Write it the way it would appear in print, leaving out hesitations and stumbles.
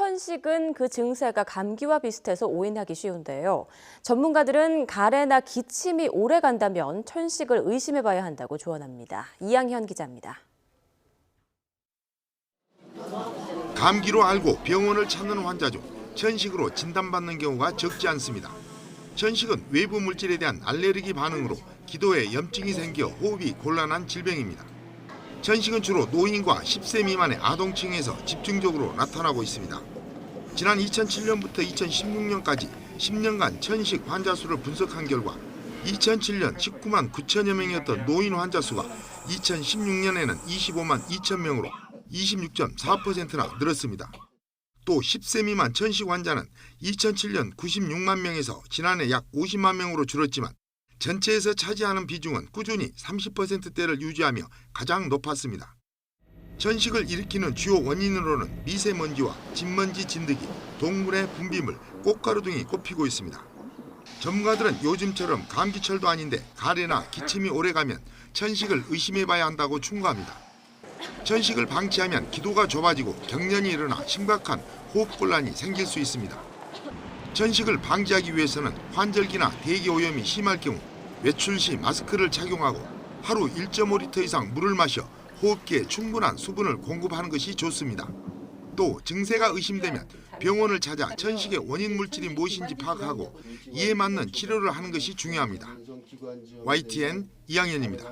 천식은 그 증세가 감기와 비슷해서 오인하기 쉬운데요. 전문가들은 가래나 기침이 오래 간다면 천식을 의심해봐야 한다고 조언합니다. 이양현 기자입니다. 감기로 알고 병원을 찾는 환자 중 천식으로 진단받는 경우가 적지 않습니다. 천식은 외부 물질에 대한 알레르기 반응으로 기도에 염증이 생겨 호흡이 곤란한 질병입니다. 천식은 주로 노인과 10세 미만의 아동층에서 집중적으로 나타나고 있습니다. 지난 2007년부터 2016년까지 10년간 천식 환자 수를 분석한 결과 2007년 19만 9천여 명이었던 노인 환자 수가 2016년에는 25만 2천 명으로 26.4%나 늘었습니다. 또 10세 미만 천식 환자는 2007년 96만 명에서 지난해 약 50만 명으로 줄었지만 전체에서 차지하는 비중은 꾸준히 30%대를 유지하며 가장 높았습니다. 천식을 일으키는 주요 원인으로는 미세먼지와 진먼지 진드기, 동물의 분비물, 꽃가루 등이 꼽히고 있습니다. 전문가들은 요즘처럼 감기철도 아닌데 가래나 기침이 오래가면 천식을 의심해봐야 한다고 충고합니다. 천식을 방치하면 기도가 좁아지고 경련이 일어나 심각한 호흡곤란이 생길 수 있습니다. 천식을 방지하기 위해서는 환절기나 대기 오염이 심할 경우 외출 시 마스크를 착용하고 하루 1.5리터 이상 물을 마셔 호흡기에 충분한 수분을 공급하는 것이 좋습니다. 또 증세가 의심되면 병원을 찾아 천식의 원인 물질이 무엇인지 파악하고 이에 맞는 치료를 하는 것이 중요합니다. YTN 이양현입니다.